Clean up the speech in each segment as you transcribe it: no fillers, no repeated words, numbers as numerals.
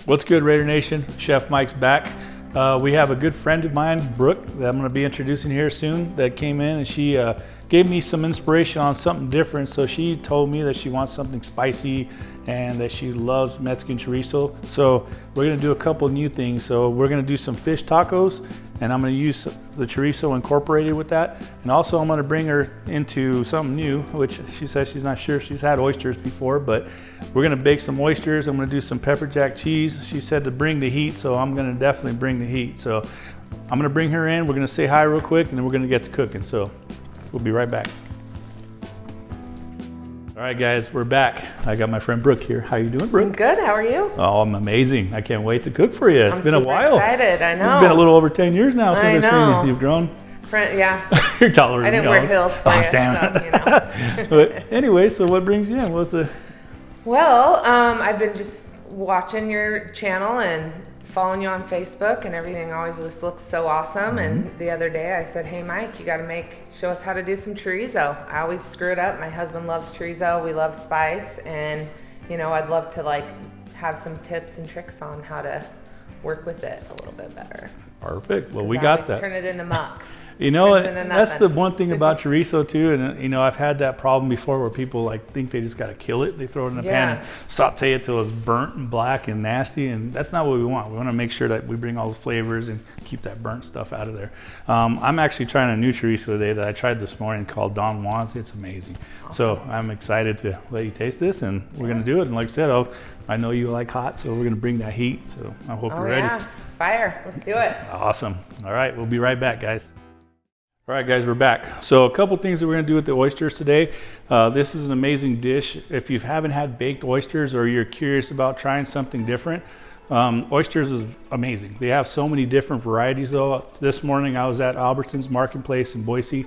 What's good, Raider Nation? Chef Mike's back. We have a good friend of mine, Brooke, that I'm going to be introducing here soon, that came in and she gave me some inspiration on something different. So she told me that she wants something spicy and that she loves Mexican chorizo. So we're going to do a couple new things. So we're going to do some fish tacos, and I'm going to use the chorizo incorporated with that. And also I'm going to bring her into something new, which she says she's not sure. She's had oysters before, but we're going to bake some oysters. I'm going to do some pepper jack cheese. She said to bring the heat, so I'm going to definitely bring the heat. So I'm going to bring her in. We're going to say hi real quick, and then we're going to get to cooking. So we'll be right back. All right, guys, we're back. I got my friend Brooke here. How you doing, Brooke? I'm good. How are you? Oh, I'm amazing. I can't wait to cook for you. It's been a while. I'm excited. I know. It's been a little over 10 years now since I've seen you. You've grown. Yeah. You're taller than me. I didn't wear heels for you, damn. so, you know. But anyway, so what brings you in? What's the... Well, I've been just watching your channel and following you on Facebook, and everything always just looks so awesome. And the other day I said, hey Mike, you got to show us how to do some chorizo. I always screw it up. My husband loves chorizo. We love spice, and you know, I'd love to have some tips and tricks on how to work with it a little bit better. Perfect. Well, we got that. Turn it into muck. You know, that's the one thing about chorizo too, and you know, I've had that problem before where people think they just got to kill it. They throw it in the pan and saute it till it's burnt and black and nasty, and that's not what we want. We want to make sure that we bring all the flavors and keep that burnt stuff out of there. I'm actually trying a new chorizo today that I tried this morning called Don Juan's. It's amazing. Awesome. So I'm excited to let you taste this, and we're going to do it. And like I said, I know you like hot, so we're going to bring that heat. So I hope you're ready. Yeah. Fire. Let's do it. Awesome. All right. We'll be right back, guys. All right, guys, we're back. So a couple things that we're going to do with the oysters today. This is an amazing dish. If you haven't had baked oysters or you're curious about trying something different, oysters is amazing. They have so many different varieties though. This morning I was at Albertson's Marketplace in Boise.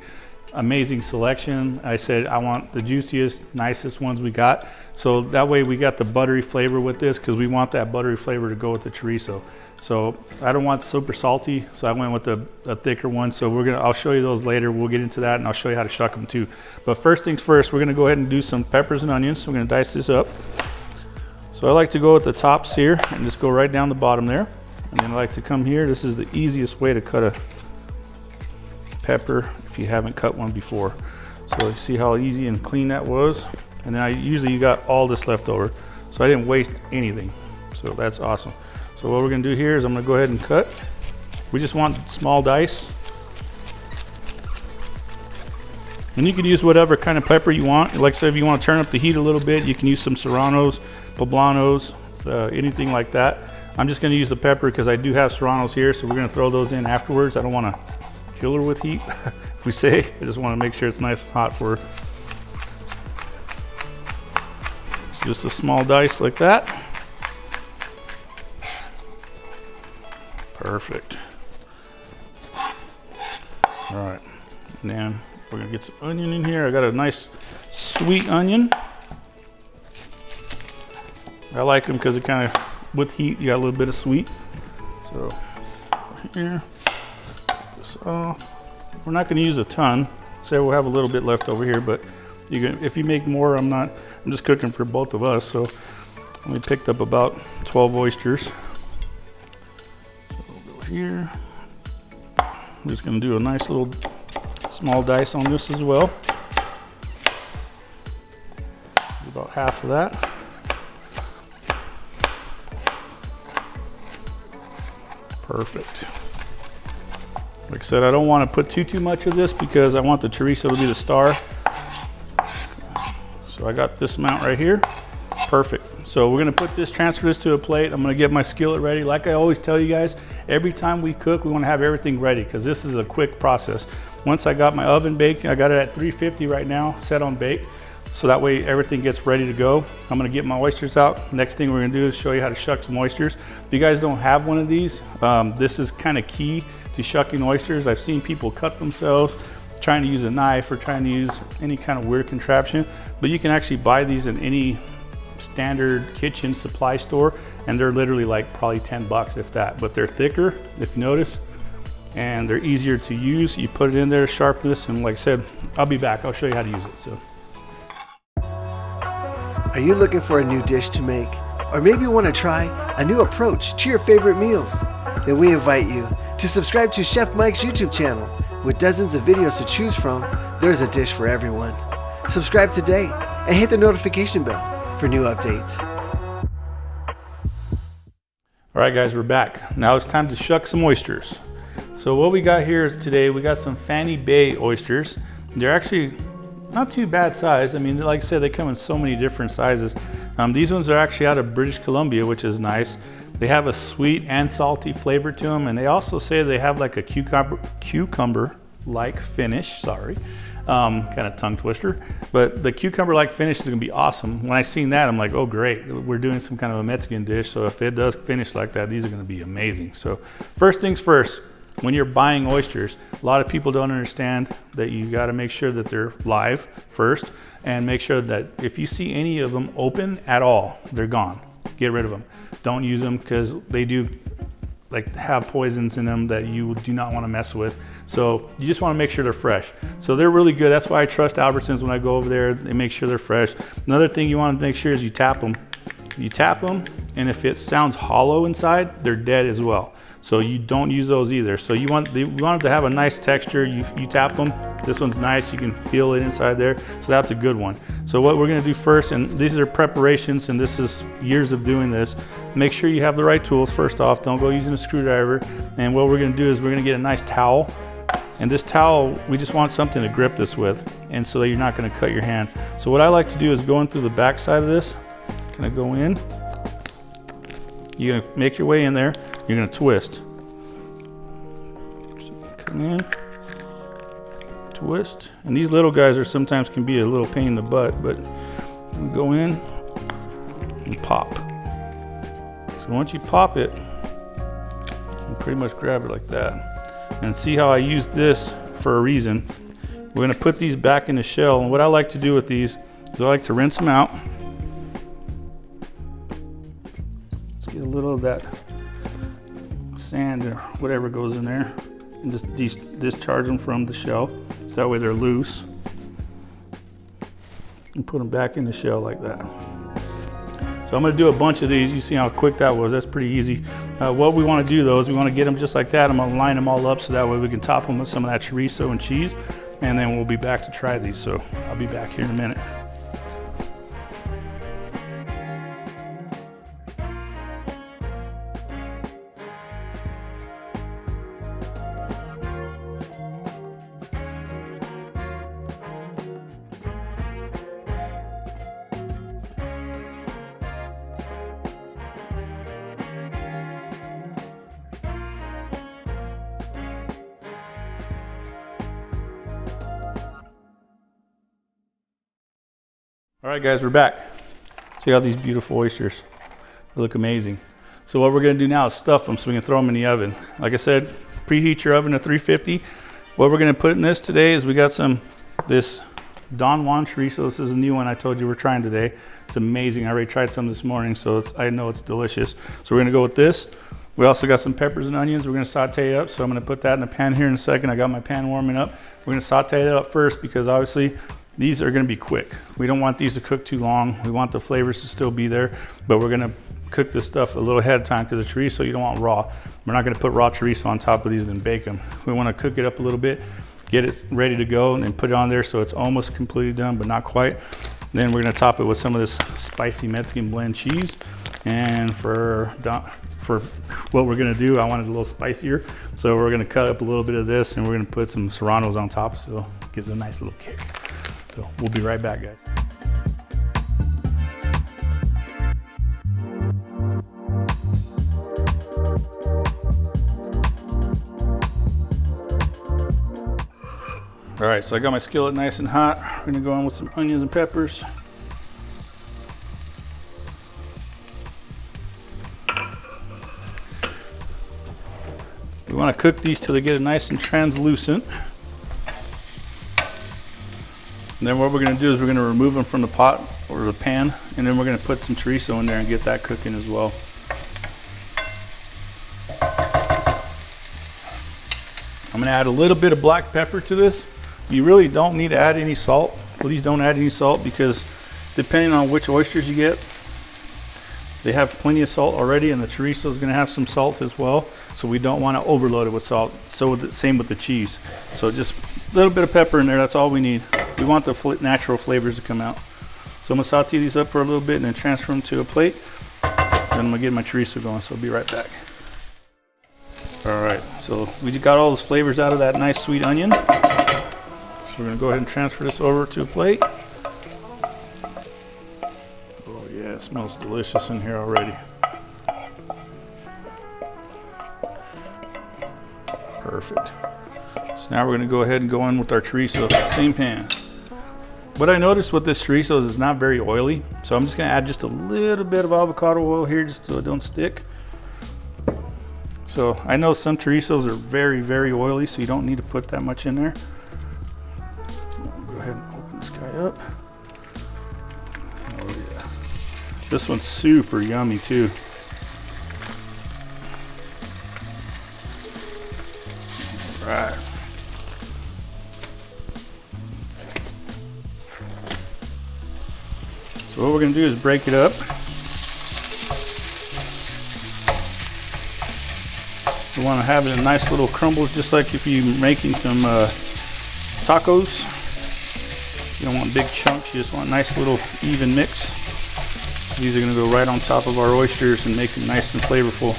Amazing selection. I said I want the juiciest, nicest ones we got. So that way we got the buttery flavor with this, because we want that buttery flavor to go with the chorizo. So I don't want super salty, so I went with a thicker one. So I'll show you those later. We'll get into that, and I'll show you how to shuck them too. But first things first, we're gonna go ahead and do some peppers and onions. So we're gonna dice this up. So I like to go with the tops here and just go right down the bottom there. And then I like to come here. This is the easiest way to cut a pepper if you haven't cut one before. So you see how easy and clean that was? And then you got all this left over. So I didn't waste anything. So that's awesome. So what we're gonna do here is I'm gonna go ahead and cut. We just want small dice. And you can use whatever kind of pepper you want. Like I said, if you want to turn up the heat a little bit, you can use some serranos, poblanos, anything like that. I'm just gonna use the pepper because I do have serranos here, so we're gonna throw those in afterwards. I don't wanna kill her with heat. If we say, I just wanna make sure it's nice and hot for her. So just a small dice like that. Perfect. All right, and then we're gonna get some onion in here. I got a nice sweet onion. I like them because it kind of, with heat, you got a little bit of sweet. So here, take this off. We're not gonna use a ton. So we'll have a little bit left over here, but if you make more, I'm just cooking for both of us. So we picked up about 12 oysters. Here, I'm just going to do a nice little small dice on this as well. About half of that. Perfect. Like I said, I don't want to put too much of this because I want the chorizo to be the star. So I got this amount right here. Perfect. So we're gonna transfer this to a plate. I'm gonna get my skillet ready. Like I always tell you guys, every time we cook, we wanna have everything ready because this is a quick process. Once I got my oven baked, I got it at 350 right now, set on bake. So that way everything gets ready to go. I'm gonna get my oysters out. Next thing we're gonna do is show you how to shuck some oysters. If you guys don't have one of these, this is kind of key to shucking oysters. I've seen people cut themselves trying to use a knife or trying to use any kind of weird contraption, but you can actually buy these in any standard kitchen supply store, and they're literally like probably 10 bucks if that, but they're thicker if you notice, and they're easier to use. You put it in there, sharpness, and like I said, I'll be back. I'll show you how to use it. So, are you looking for a new dish to make? Or maybe you want to try a new approach to your favorite meals? Then we invite you to subscribe to Chef Mike's YouTube channel. With dozens of videos to choose from, there's a dish for everyone. Subscribe today and hit the notification bell for new updates. All right, guys, we're back. Now it's time to shuck some oysters. So what we got here today, we got some Fanny Bay oysters. They're actually not too bad size. I mean, like I said, they come in so many different sizes. These ones are actually out of British Columbia, which is nice. They have a sweet and salty flavor to them, and they also say they have like a cucumber-like finish. Sorry, kind of tongue twister. But the cucumber-like finish is gonna be awesome. When I seen that, I'm like, oh great, we're doing some kind of a Mexican dish. So if it does finish like that, these are gonna be amazing. So first things first. When you're buying oysters, a lot of people don't understand that you got to make sure that they're live first, and make sure that if you see any of them open at all, they're gone. Get rid of them. Don't use them because they do like have poisons in them that you do not want to mess with. So you just want to make sure they're fresh. So they're really good. That's why I trust Albertsons when I go over there. They make sure they're fresh. Another thing you want to make sure is you tap them. You tap them, and if it sounds hollow inside, they're dead as well. So you don't use those either. So you want them to have a nice texture. You tap them. This one's nice. You can feel it inside there. So that's a good one. So what we're going to do first, and these are preparations, and this is years of doing this. Make sure you have the right tools first off. Don't go using a screwdriver. And what we're going to do is we're going to get a nice towel. And this towel, we just want something to grip this with, and so that you're not going to cut your hand. So what I like to do is go in through the back side of this. Kind of go in. You're going to make your way in there. You're going to twist. So come in, twist. And these little guys sometimes can be a little pain in the butt, but you go in and pop. So once you pop it, you can pretty much grab it like that. And see how I use this for a reason. We're going to put these back in the shell. And what I like to do with these is I like to rinse them out. Let's get a little of that sand or whatever goes in there, and just discharge them from the shell, so that way they're loose, and put them back in the shell like that. So I'm going to do a bunch of these. You see how quick that was. That's pretty easy. What we want to do though is we want to get them just like that. I'm going to line them all up so that way we can top them with some of that chorizo and cheese, and then we'll be back to try these. So I'll be back here in a minute. All right, guys, we're back. Check out these beautiful oysters. They look amazing. So what we're gonna do now is stuff them so we can throw them in the oven. Like I said, preheat your oven to 350. What we're gonna put in this today is we got this Don Juan chorizo. This is a new one I told you we're trying today. It's amazing. I already tried some this morning, so I know it's delicious. So we're gonna go with this. We also got some peppers and onions. We're gonna saute it up. So I'm gonna put that in the pan here in a second. I got my pan warming up. We're gonna saute it up first because obviously these are gonna be quick. We don't want these to cook too long. We want the flavors to still be there, but we're gonna cook this stuff a little ahead of time because the chorizo you don't want raw. We're not gonna put raw chorizo on top of these and bake them. We wanna cook it up a little bit, get it ready to go, and then put it on there so it's almost completely done, but not quite. Then we're gonna top it with some of this spicy Mexican blend cheese. And for what we're gonna do, I want it a little spicier. So we're gonna cut up a little bit of this and we're gonna put some serranos on top so it gives it a nice little kick. So we'll be right back, guys. All right, so I got my skillet nice and hot. We're gonna go on with some onions and peppers. We wanna cook these till they get nice and translucent. And then what we're gonna do is we're gonna remove them from the pot or the pan, and then we're gonna put some chorizo in there and get that cooking as well. I'm gonna add a little bit of black pepper to this. You really don't need to add any salt. Please don't add any salt because depending on which oysters you get, they have plenty of salt already, and the chorizo is going to have some salt as well. So we don't want to overload it with salt. So same with the cheese. So just a little bit of pepper in there. That's all we need. We want the natural flavors to come out. So I'm going to saute these up for a little bit and then transfer them to a plate. Then I'm going to get my chorizo going. So I'll be right back. All right. So we just got all those flavors out of that nice sweet onion. So we're going to go ahead and transfer this over to a plate. Oh yeah, it smells delicious in here already. Perfect. So now we're going to go ahead and go in with our chorizo, same pan. What I noticed with this chorizo is it's not very oily, so I'm just going to add just a little bit of avocado oil here just so it don't stick. So I know some chorizos are very, very oily, so you don't need to put that much in there. Go ahead and open this guy up. Oh yeah. This one's super yummy too. All right. So what we're going to do is break it up. We want to have it in nice little crumbles, just like if you're making some tacos. You don't want big chunks, you just want a nice little even mix. These are going to go right on top of our oysters and make them nice and flavorful.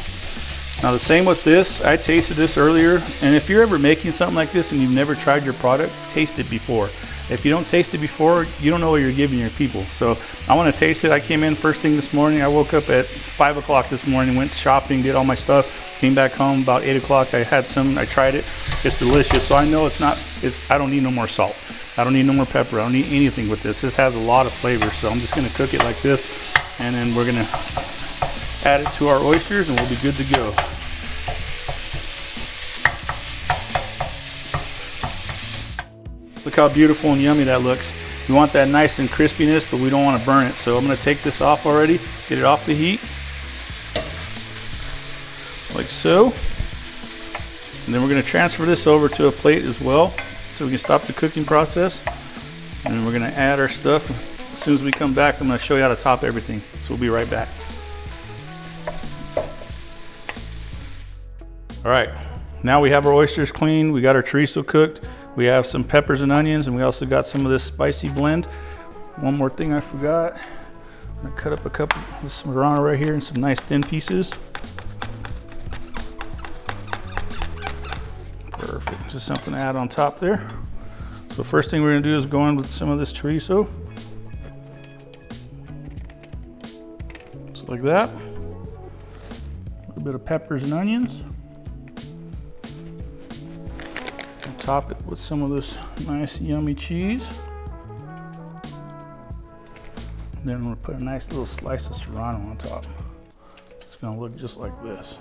Now the same with this, I tasted this earlier, and if you're ever making something like this and you've never tried your product, taste it before. If you don't taste it before, you don't know what you're giving your people. So I want to taste it. I came in first thing this morning. I woke up at 5 o'clock this morning, went shopping, did all my stuff, came back home about 8 o'clock. I had some, I tried it. It's delicious. So I know I don't need no more salt. I don't need no more pepper. I don't need anything with this. This has a lot of flavor. So I'm just going to cook it like this, and then we're going to add it to our oysters and we'll be good to go. Look how beautiful and yummy that looks. We want that nice and crispiness, but we don't want to burn it. So I'm going to take this off already, get it off the heat, like so. And then we're going to transfer this over to a plate as well, so we can stop the cooking process. And then we're going to add our stuff. As soon as we come back, I'm going to show you how to top everything. So we'll be right back. All right, now we have our oysters clean. We got our chorizo cooked. We have some peppers and onions, and we also got some of this spicy blend. One more thing I forgot. I'm gonna cut up a couple of serrano right here in some nice thin pieces. Perfect, just something to add on top there. So first thing we're gonna do is go in with some of this chorizo. Just like that. A little bit of peppers and onions. Top it with some of this nice yummy cheese. Then I'm going to put a nice little slice of serrano on top. It's going to look just like this.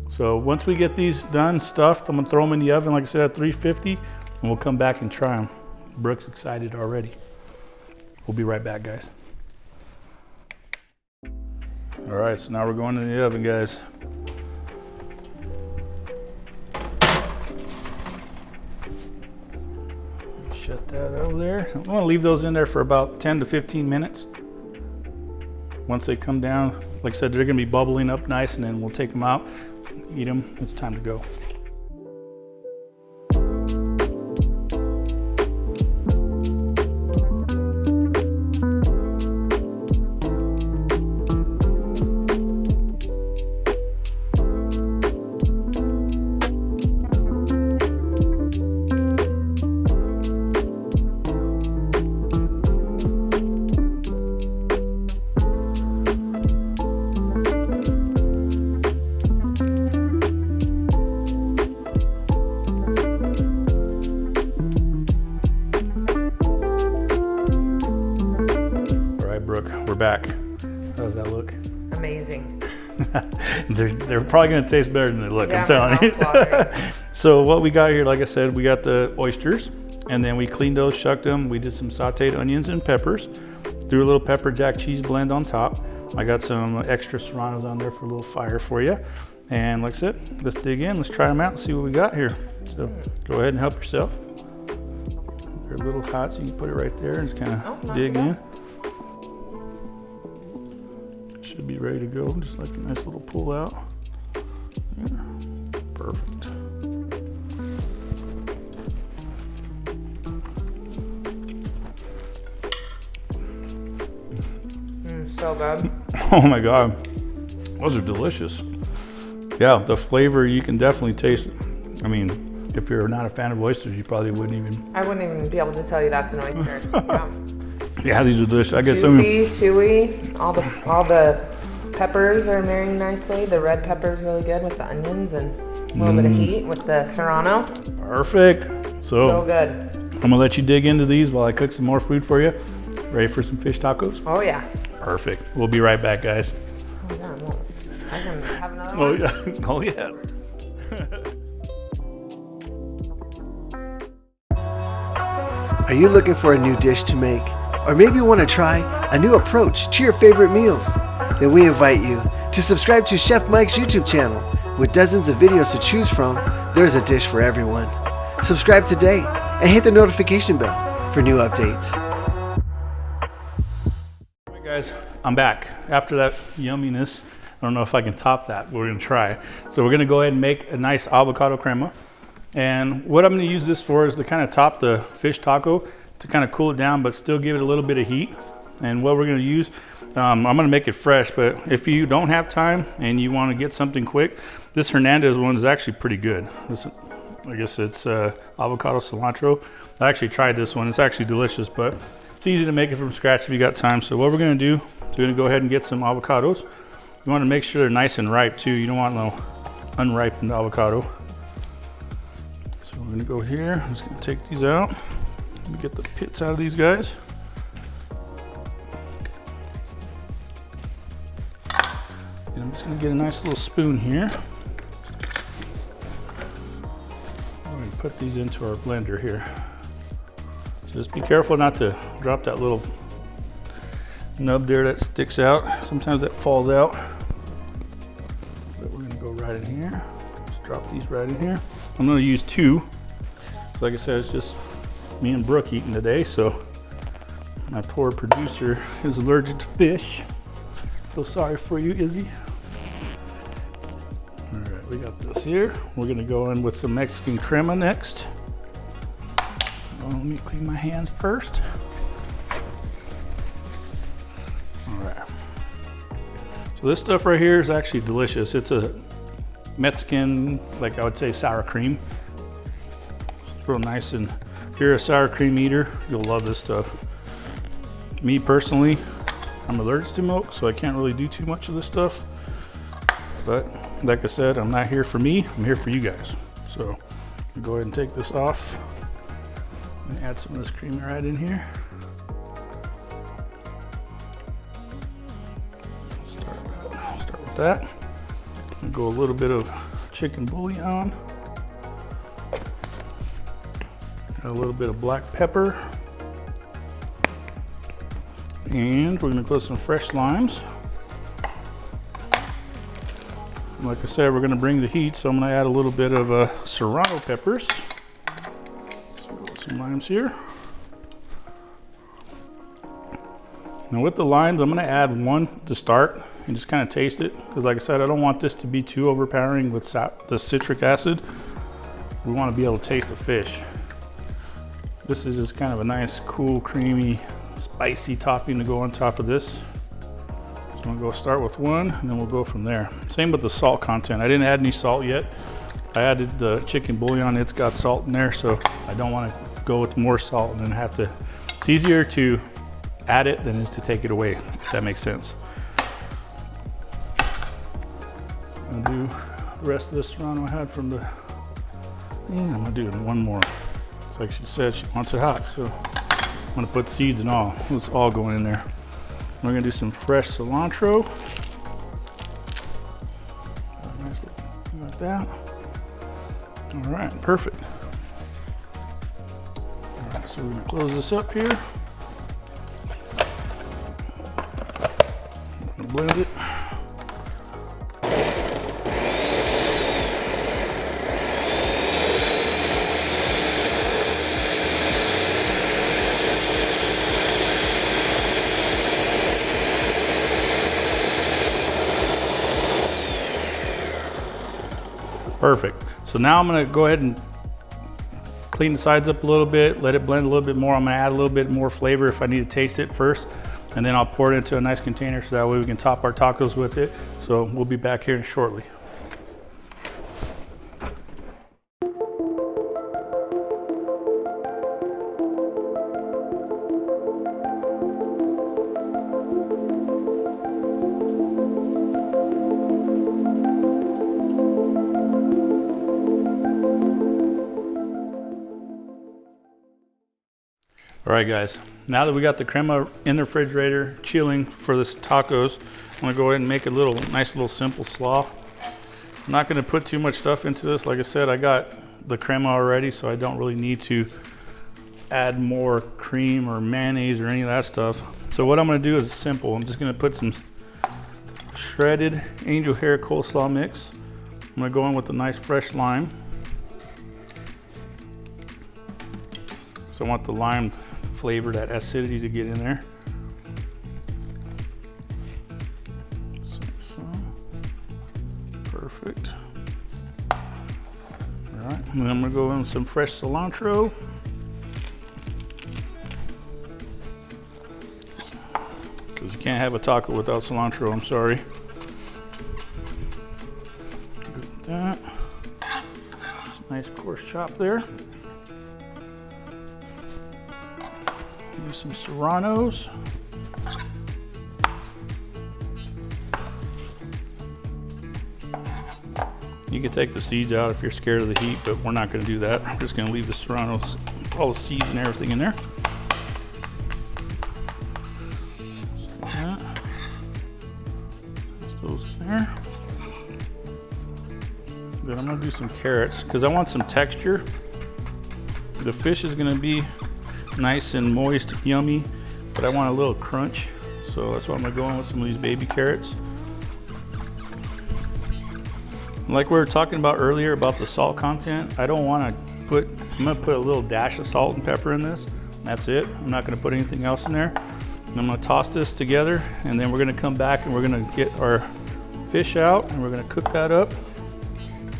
So once we get these done, stuffed, I'm going to throw them in the oven, like I said, at 350, and we'll come back and try them. Brooke's excited already. We'll be right back, guys. All right, so now we're going in the oven, guys. Shut that over there. I'm going to leave those in there for about 10 to 15 minutes. Once they come down, like I said, they're going to be bubbling up nice, and then we'll take them out, eat them. It's time to go. We're back. How does that look? Amazing. they're probably going to taste better than they look, I'm telling you. So what we got here, like I said, we got the oysters, and then we cleaned those, shucked them. We did some sauteed onions and peppers, threw a little pepper jack cheese blend on top. I got some extra serranos on there for a little fire for you. And like I said, let's dig in. Let's try them out and see what we got here. So go ahead and help yourself. They're a little hot, so you can put it right there and just kind of dig in. should be ready to go. Just like a nice little pull out. Yeah. Perfect. So good. Oh my God. Those are delicious. Yeah, the flavor you can definitely taste. I mean, if you're not a fan of oysters, you probably wouldn't even. I wouldn't even be able to tell you that's an oyster. Yeah. Yeah, these are delicious. I guess Juicy, chewy. All the peppers are marrying nicely. The red pepper is really good with the onions and a little bit of heat with the serrano. Perfect. So good. I'm gonna let you dig into these while I cook some more food for you. Ready for some fish tacos? Oh yeah. Perfect. We'll be right back, guys. Oh yeah. Well, I can have another Oh one. yeah. Oh yeah. Are you looking for a new dish to make? Or maybe want to try a new approach to your favorite meals? Then we invite you to subscribe to Chef Mike's YouTube channel. With dozens of videos to choose from, there's a dish for everyone. Subscribe today and hit the notification bell for new updates. All right, guys, I'm back. After that yumminess, I don't know if I can top that. We're gonna try. So we're gonna go ahead and make a nice avocado crema. And what I'm gonna use this for is to kind of top the fish taco to kind of cool it down, but still give it a little bit of heat. And what we're gonna use, I'm gonna make it fresh, but if you don't have time and you wanna get something quick, this Hernandez one is actually pretty good. I guess it's avocado cilantro. I actually tried this one. It's actually delicious, but it's easy to make it from scratch if you got time. So what we're gonna do, we're gonna go ahead and get some avocados. You wanna make sure they're nice and ripe too. You don't want no unripened avocado. So we're gonna go here. I'm just gonna take these out. Let me get the pits out of these guys. And I'm just gonna get a nice little spoon here. I'm gonna put these into our blender here. Just be careful not to drop that little nub there that sticks out. Sometimes that falls out. But we're gonna go right in here. Just drop these right in here. I'm gonna use 2. So like I said, it's just me and Brooke eating today, so my poor producer is allergic to fish. Feel sorry for you, Izzy. All right, we got this here. We're gonna go in with some Mexican crema next. Oh, let me clean my hands first. All right. So this stuff right here is actually delicious. It's a Mexican, like I would say, sour cream. It's real nice, and if you're a sour cream eater, you'll love this stuff. Me personally, I'm allergic to milk, so I can't really do too much of this stuff. But like I said, I'm not here for me, I'm here for you guys. So I'll go ahead and take this off and add some of this cream right in here. I'll start with that. I'll go a little bit of chicken bouillon. Add a little bit of black pepper. And we're gonna put some fresh limes. Like I said, we're gonna bring the heat, so I'm gonna add a little bit of serrano peppers. So go with some limes here. Now with the limes, I'm gonna add 1 to start and just kind of taste it. Because like I said, I don't want this to be too overpowering with the citric acid. We wanna be able to taste the fish. This is just kind of a nice, cool, creamy, spicy topping to go on top of this. So I'm gonna go start with 1 and then we'll go from there. Same with the salt content. I didn't add any salt yet. I added the chicken bouillon, it's got salt in there, so I don't wanna go with more salt and then have to, it's easier to add it than it is to take it away, if that makes sense. I'm gonna do the rest of the serrano I had from the, I'm gonna do 1 more. It's like she said, she wants it hot, so I'm gonna put seeds and all. It's all going in there. We're gonna do some fresh cilantro. Nice little, like that. All right, perfect. All right, so we're gonna close this up here. Blend it. Perfect. So now I'm gonna go ahead and clean the sides up a little bit, let it blend a little bit more. I'm gonna add a little bit more flavor if I need to taste it first, and then I'll pour it into a nice container so that way we can top our tacos with it. So we'll be back here shortly. All right guys, now that we got the crema in the refrigerator chilling for this tacos, I'm gonna go ahead and make a nice little simple slaw. I'm not gonna put too much stuff into this. Like I said, I got the crema already, so I don't really need to add more cream or mayonnaise or any of that stuff. So what I'm gonna do is simple. I'm just gonna put some shredded angel hair coleslaw mix. I'm gonna go in with a nice fresh lime. So I want the lime flavor, that acidity to get in there. So, perfect. All right, and then I'm gonna go in with some fresh cilantro. Because you can't have a taco without cilantro, I'm sorry. Like that. Just a nice coarse chop there. Use some serranos. You can take the seeds out if you're scared of the heat, but we're not going to do that. We're just going to leave the serranos, all the seeds and everything in there. Like that. Put those in there. Then I'm going to do some carrots because I want some texture. The fish is going to be nice and moist, yummy, but I want a little crunch. So that's why I'm gonna go in with some of these baby carrots. Like we were talking about earlier about the salt content, I'm gonna put a little dash of salt and pepper in this. That's it. I'm not gonna put anything else in there. And I'm gonna toss this together, and then we're gonna come back and we're gonna get our fish out and we're gonna cook that up.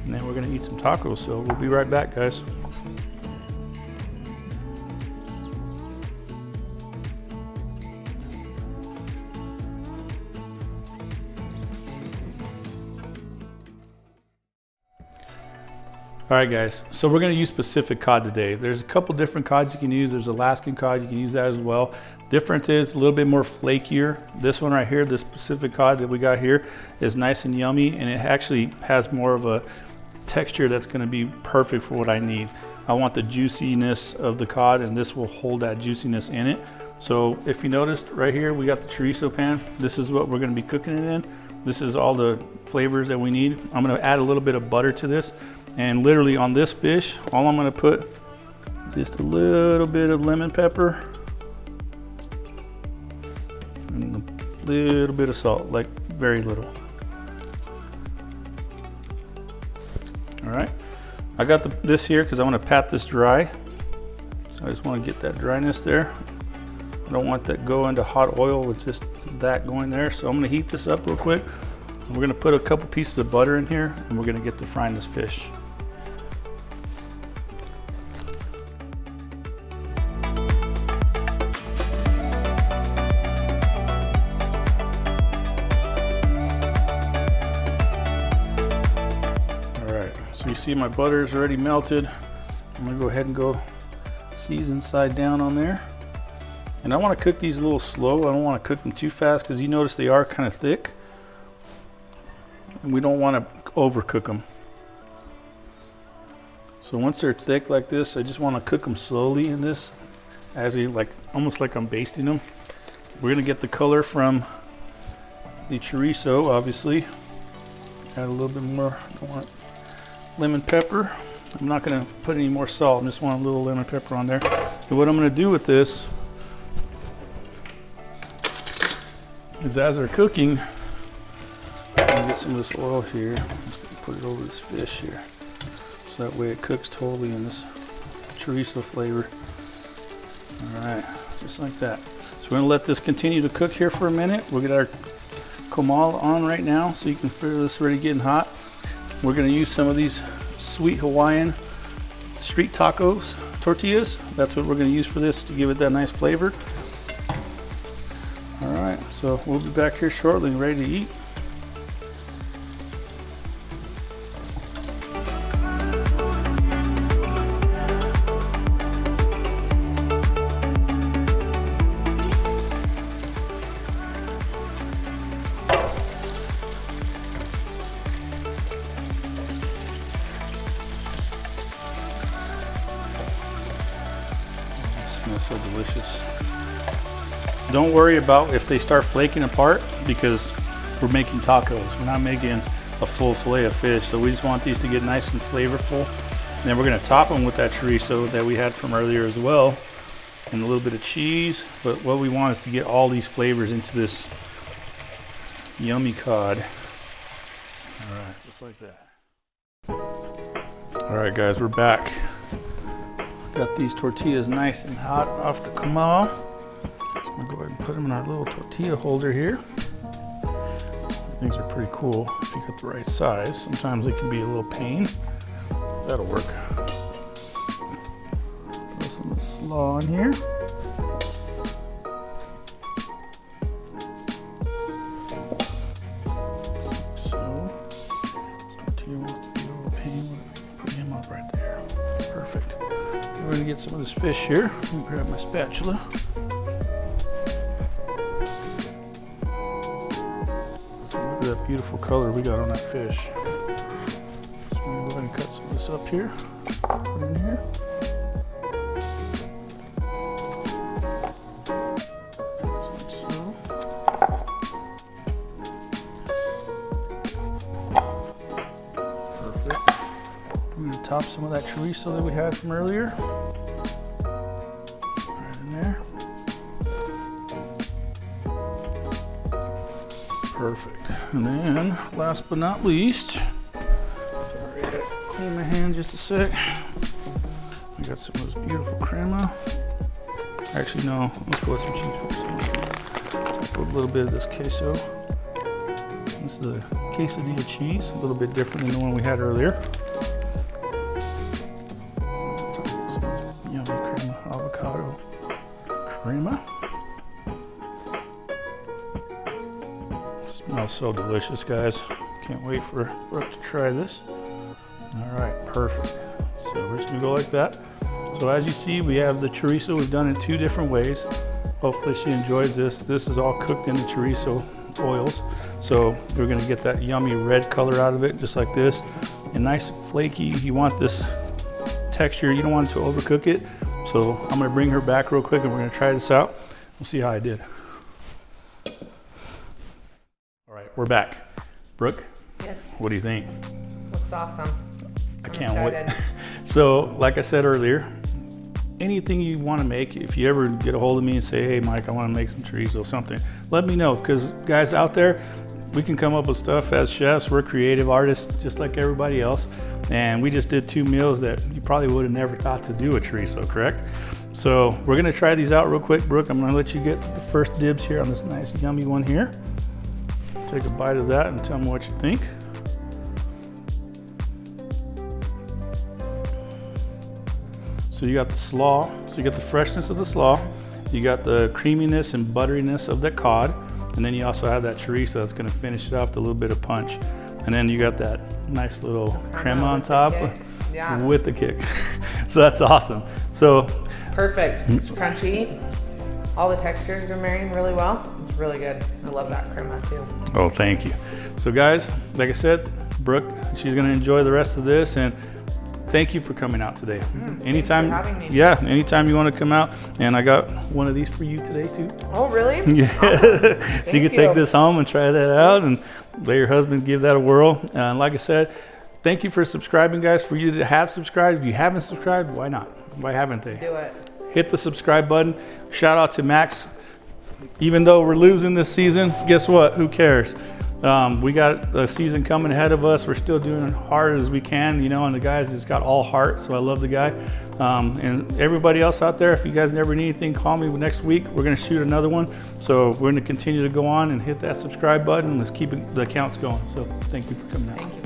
And then we're gonna eat some tacos. So we'll be right back, guys. All right guys, so we're gonna use Pacific cod today. There's a couple different cods you can use. There's Alaskan cod, you can use that as well. Difference is a little bit more flakier. This one right here, this Pacific cod that we got here is nice and yummy, and it actually has more of a texture that's gonna be perfect for what I need. I want the juiciness of the cod, and this will hold that juiciness in it. So if you noticed right here, we got the chorizo pan. This is what we're gonna be cooking it in. This is all the flavors that we need. I'm gonna add a little bit of butter to this. And literally on this fish, all I'm gonna put just a little bit of lemon pepper and a little bit of salt, like very little. All right, I got this here because I want to pat this dry. So I just want to get that dryness there. I don't want that go into hot oil with just that going there. So I'm gonna heat this up real quick. And we're gonna put a couple pieces of butter in here, and we're gonna get to frying this fish. So you see my butter is already melted. I'm gonna go ahead and go season side down on there. And I wanna cook these a little slow. I don't wanna cook them too fast because you notice they are kind of thick. And we don't wanna overcook them. So once they're thick like this, I just wanna cook them slowly in this, as almost like I'm basting them. We're gonna get the color from the chorizo, obviously. Add a little bit more, don't want lemon pepper. I'm not going to put any more salt. I just want a little lemon pepper on there. And what I'm going to do with this is, as they're cooking, I'm going to get some of this oil here. I'm just going to put it over this fish here, so that way it cooks totally in this chorizo flavor. All right, just like that. So we're going to let this continue to cook here for a minute. We'll get our comal on right now, so you can feel this already getting hot. We're going to use some of these sweet Hawaiian street tacos tortillas. That's what we're going to use for this to give it that nice flavor. All right, so we'll be back here shortly and ready to eat. Smells so delicious. Don't worry about if they start flaking apart because we're making tacos. We're not making a full fillet of fish. So we just want these to get nice and flavorful. And then we're gonna top them with that chorizo that we had from earlier as well. And a little bit of cheese. But what we want is to get all these flavors into this yummy cod. All right, just like that. All right guys, we're back. Got these tortillas nice and hot off the comal. So I'm gonna go ahead and put them in our little tortilla holder here. These things are pretty cool if you got the right size. Sometimes they can be a little pain. That'll work. Throw some of the slaw in here. So, this tortilla wants to be a little pain. Put him up right there. Perfect. We're gonna get some of this fish here. Let me grab my spatula. So look at that beautiful color we got on that fish. So I'm gonna go ahead and cut some of this up here. Put it in here. Like so. Perfect. We're gonna top some of that chorizo that we had from earlier. Right in there. Perfect. And then, last but not least, sorry, I gotta clean my hand just a sec. We got some of this beautiful crema. Actually, no, let's go with some cheese first. Put a little bit of this queso. This is the quesadilla cheese, a little bit different than the one we had earlier. Yummy crema, avocado crema. Smells so delicious, guys. Can't wait for Brooke to try this. All right, perfect. So we're just gonna go like that. So as you see, we have the chorizo. We've done it 2 different ways. Hopefully she enjoys this. This is all cooked in the chorizo oils. So we're gonna get that yummy red color out of it, just like this. And nice flaky. You want this texture, you don't want to overcook it. So I'm gonna bring her back real quick and we're gonna try this out. We'll see how I did. All right, we're back. Brooke? Yes. What do you think? Looks awesome. I can't wait. So like I said earlier, anything you want to make, if you ever get a hold of me and say, hey Mike, I want to make some chorizo or something, let me know, because guys out there, we can come up with stuff as chefs. We're creative artists just like everybody else, and we just did 2 meals that you probably would have never thought to do a chorizo, correct? So we're gonna try these out real quick. Brooke, I'm gonna let you get the first dibs here on this nice yummy one here. Take a bite of that and tell me what you think. So you got the slaw, so you got the freshness of the slaw, you got the creaminess and butteriness of the cod, and then you also have that chorizo that's gonna finish it off with a little bit of punch. And then you got that nice little crema on top with the kick. So that's awesome. So perfect. It's crunchy. All the textures are marrying really well. It's really good. I love that crema too. Oh, thank you. So guys, like I said, Brooke, she's gonna enjoy the rest of this, and thank you for coming out today. Anytime, thanks for having me. Yeah, anytime you want to come out. And I got one of these for you today too. Oh, really? Yeah. Awesome. So you can take this home and try that out and let your husband give that a whirl. And like I said, thank you for subscribing, guys. For you that have subscribed, if you haven't subscribed, why not? Why haven't they? Do it. Hit the subscribe button. Shout out to Max. Even though we're losing this season, guess what? Who cares? We got a season coming ahead of us. We're still doing as hard as we can, you know, and the guy's just got all heart, so I love the guy. And everybody else out there, if you guys never need anything, call me next week. We're gonna shoot another one. So we're gonna continue to go on and hit that subscribe button. Let's keep the accounts going. So thank you for coming out. Thank you.